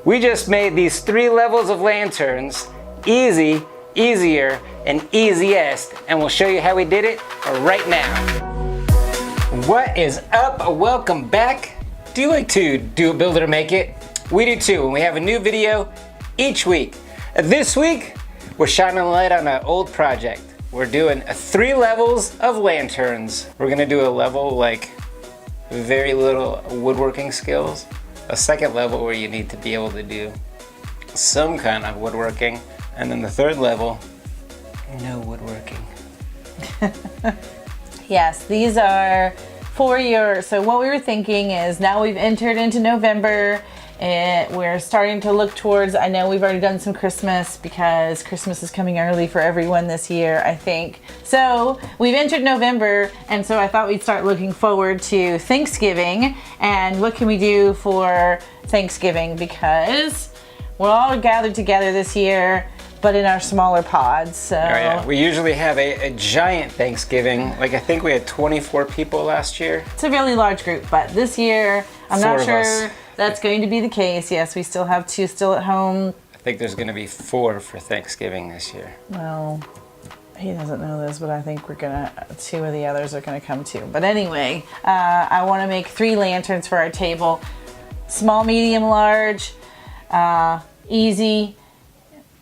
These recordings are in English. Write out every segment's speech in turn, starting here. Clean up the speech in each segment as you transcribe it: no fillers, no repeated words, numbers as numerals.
We just made these 3 levels of lanterns easy, easier, and easiest, and we'll show you how we did it right now. What is up? Welcome back. Do you like to do it, build it, or make it? We do too, and we have a new video each week. This week, we're shining a light on an old project. We're doing 3 levels of lanterns. We're gonna do a level like very little woodworking skills. A second level where you need to be able to do some kind of woodworking. And then the third level, no woodworking. Yes, these are for your, so what we were thinking is now we've entered into November and we're starting to look towards, I know we've already done some Christmas because Christmas is coming early for everyone this year, I think. So we've entered November, and so I thought we'd start looking forward to Thanksgiving and what can we do for Thanksgiving, because we're all gathered together this year, but in our smaller pods. So. Oh yeah, we usually have a giant Thanksgiving. Like I think we had 24 people last year. It's a really large group, but this year, I'm 4 not of sure us. that's going to be the case. Yes, we still have 2 still at home. I think there's gonna be 4 for Thanksgiving this year. Well, he doesn't know this, but I think 2 of the others are gonna come too. But anyway, I wanna make 3 lanterns for our table. Small, medium, large, easy,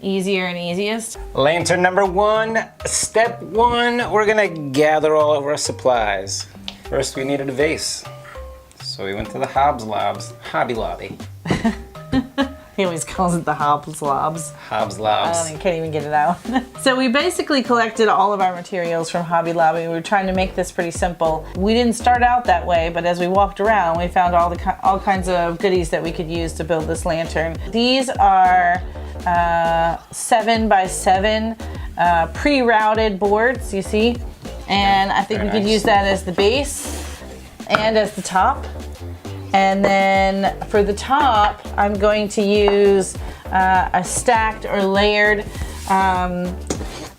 easier, and easiest. Lantern number 1, step 1, we're gonna gather all of our supplies. First we needed a vase. So we went to the Hobby Lobby. He always calls it the Hobbs Lobs. Hobbs Lobs. I can't even get it out. So we basically collected all of our materials from Hobby Lobby. We were trying to make this pretty simple. We didn't start out that way, but as we walked around, we found all kinds of goodies that we could use to build this lantern. These are 7 by 7 pre-routed boards, you see? And I think we could use that as the base and as the top. And then for the top, I'm going to use a stacked or layered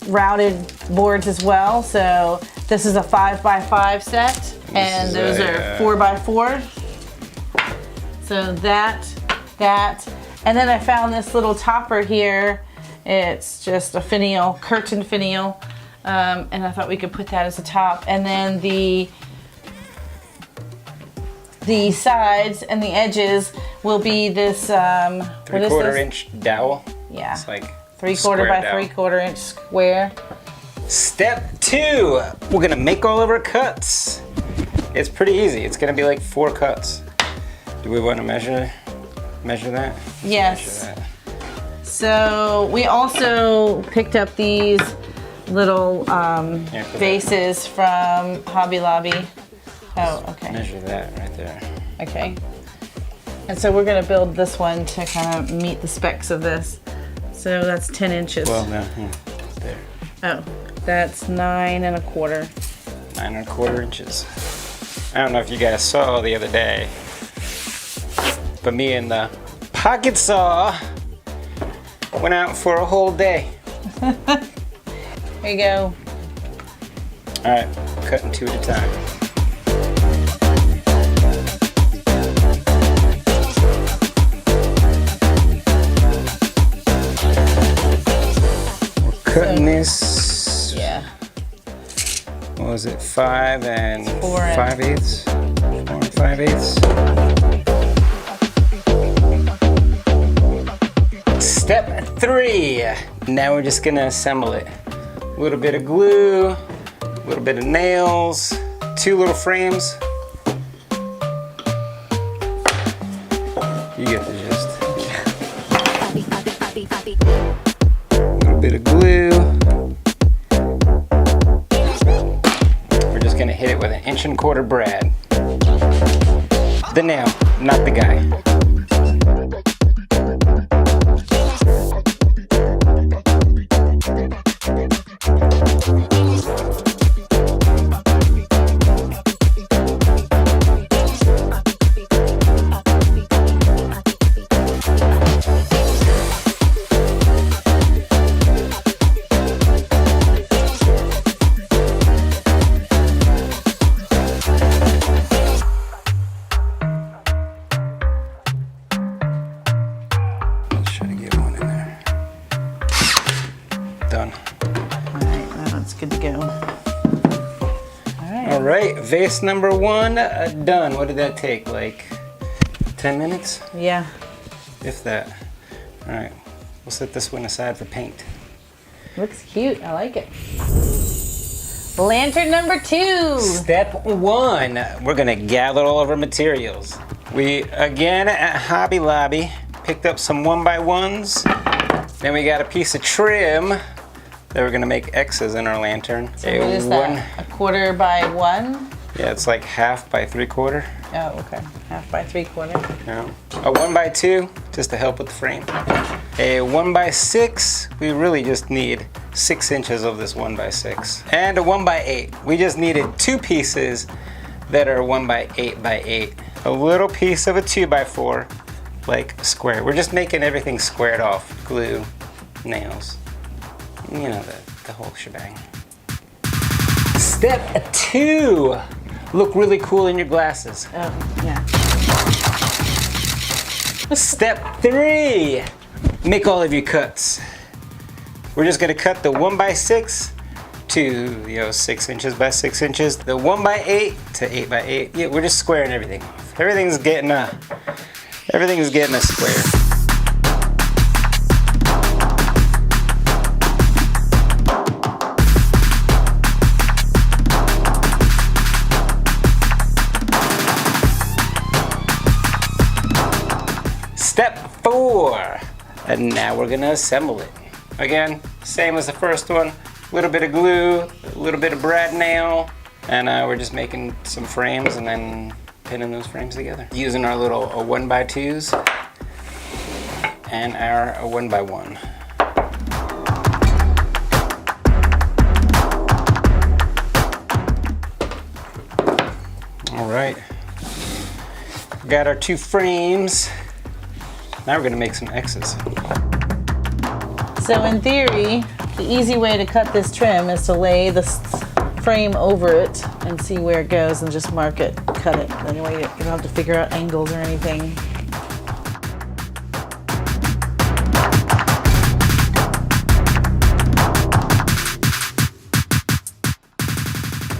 routed boards as well. So this is a 5 by 5 set, and those are 4 by 4. So that, and then I found this little topper here. It's just a finial, curtain finial, and I thought we could put that as a top. And then the sides and the edges will be this, what is 3/4 this? inch dowel. Yeah. It's like 3/4 by dowel. 3/4 inch square. Step 2, we're gonna make all of our cuts. It's pretty easy. It's gonna be like 4 cuts. Do we want to measure that? Yes. Measure that. So we also picked up these little vases from Hobby Lobby. Oh, okay. Measure that right there. Okay. And so we're gonna build this one to kind of meet the specs of this. So that's 10 inches. Well, no, there. Oh, that's 9 1/4. 9 1/4 inches. I don't know if you guys saw the other day, but me and the pocket saw went out for a whole day. Here you go. All right, cutting 2 at a time. Cutting this, Yeah. what was it, 5 and 4 5/8? 4 and 5/8. Step 3, now we're just gonna assemble it. A little bit of glue, a little bit of nails, 2 little frames. You get the gist. Bit of glue. We're just gonna hit it with an 1 1/4 brad. The nail, not the guy. good to go. All right, vase number 1 done. What did that take? Like 10 minutes? Yeah. If that. All right, we'll set this one aside for paint. Looks cute. I like it. Lantern number 2. Step 1, we're gonna gather all of our materials. We, again, at Hobby Lobby, picked up some 1x1s. Then we got a piece of trim that we're gonna make X's in our lantern. So what is that? A 1/4 by 1? Yeah, it's like 1/2 by 3/4. Oh, okay. 1/2 by 3/4. No. A 1x2, just to help with the frame. A 1x6, we really just need 6 inches of this 1x6. And a 1x8. We just needed 2 pieces that are 1x8x8. A little piece of a 2x4, like a square. We're just making everything squared off. Glue, nails, you know, the whole shebang. Step 2, look really cool in your glasses. Oh, yeah. Step 3, make all of your cuts. We're just gonna cut the 1x6 to 6 inches by 6 inches. The 1x8 to 8x8. Yeah, we're just squaring everything off. Everything's getting a square. Step 4, and now we're gonna assemble it. Again, same as the first one, a little bit of glue, a little bit of brad nail, and we're just making some frames and then pinning those frames together. Using our little 1x2s and our 1x1. All right, got our 2 frames. Now we're gonna make some X's. So in theory, the easy way to cut this trim is to lay the frame over it and see where it goes and just mark it, cut it. Anyway, you don't have to figure out angles or anything.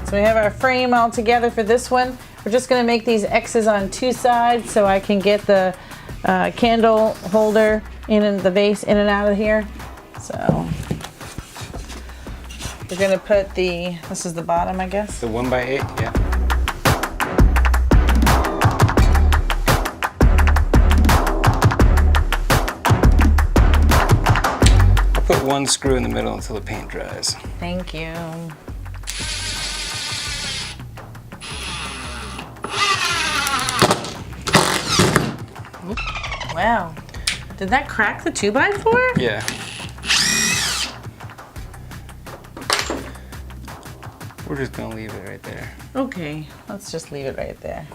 So we have our frame all together for this one. We're just gonna make these X's on 2 sides so I can get the candle holder in the vase in and out of here. So we're gonna put this is the bottom, I guess. The 1x8, yeah. I'll put 1 screw in the middle until the paint dries. Thank you. Wow. Did that crack the 2x4? Yeah. We're just gonna leave it right there. Okay, let's just leave it right there.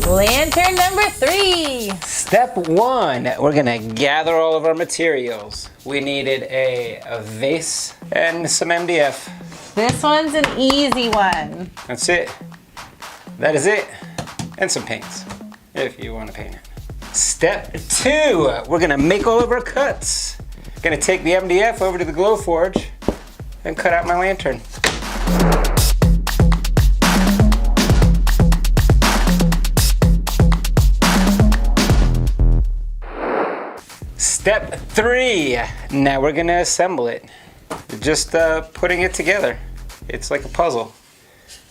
Lantern number 3. Step 1, we're gonna gather all of our materials. We needed a vase and some MDF. This one's an easy one. That's it. That is it. And some paints, if you want to paint it. Step 2, we're gonna make all of our cuts. Gonna take the MDF over to the glow forge and cut out my lantern. Step 3, now we're gonna assemble it. Just putting it together. It's like a puzzle.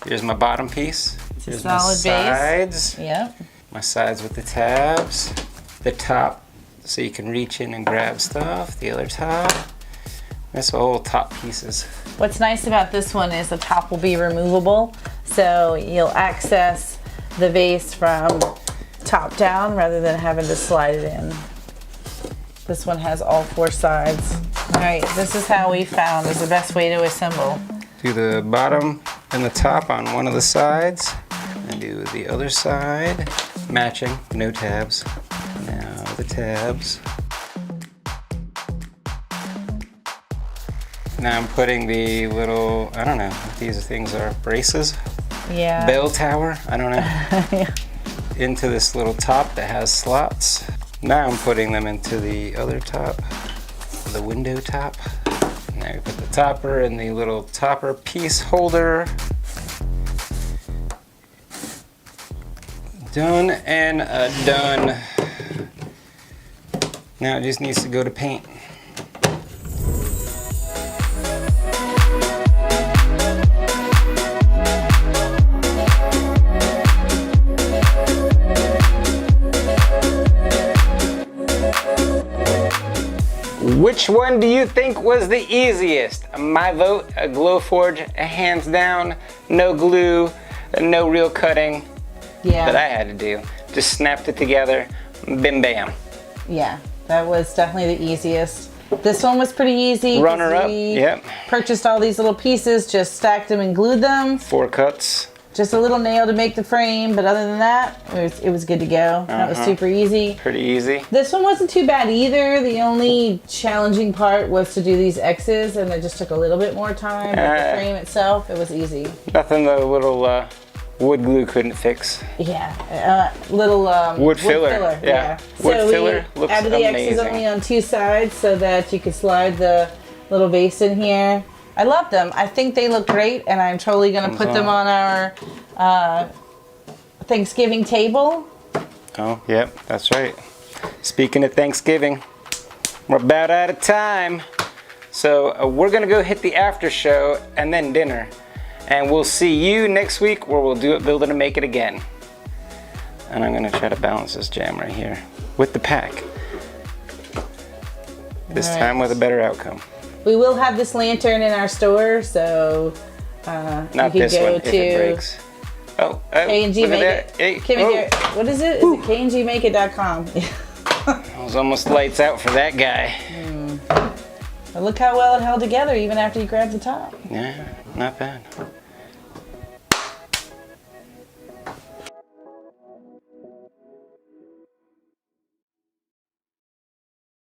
Here's my bottom piece. Here's my sides. Yep. My sides with the tabs, the top so you can reach in and grab stuff, the other top. That's all top pieces. What's nice about this one is the top will be removable, so you'll access the vase from top down rather than having to slide it in. This one has all 4 sides. All right, this is how we found is the best way to assemble. Do the bottom and the top on one of the sides, and do the other side. Matching, no tabs. Now the tabs. Now I'm putting the little, I don't know what these things are, braces? Yeah. Bell tower, I don't know. Yeah. Into this little top that has slots. Now I'm putting them into the other top, the window top. Now we put the topper in the little topper piece holder. Done and done. Now it just needs to go to paint. Which one do you think was the easiest? My vote, a Glowforge, hands down. No glue, no real cutting. Yeah. That I had to do. Just snapped it together, bim bam. Yeah, that was definitely the easiest. This one was pretty easy. Runner up, yep. Purchased all these little pieces, just stacked them and glued them. 4 cuts. Just a little nail to make the frame, but other than that, it was good to go. That was super easy. Pretty easy. This one wasn't too bad either. The only challenging part was to do these X's, and it just took a little bit more time. But the frame itself, it was easy. Nothing the little wood glue couldn't fix. Yeah, little wood filler. Yeah. Wood so filler we looks added the amazing. X's only on 2 sides so that you could slide the little base in here. I love them. I think they look great, and I'm totally going to put them on our Thanksgiving table. Oh, yep, that's right. Speaking of Thanksgiving, we're about out of time. So we're going to go hit the after show and then dinner. And we'll see you next week where we'll do it, build it, and make it again. And I'm going to try to balance this jam right here with the pack. This time with a better outcome. We will have this lantern in our store, so Not you can this go one, to if it breaks. Oh, K&G look Make at It. that. Hey, What is it? Is it KNGMakeIt.com? I was almost lights out for that guy. But look how well it held together even after you grabbed the top. Yeah, not bad.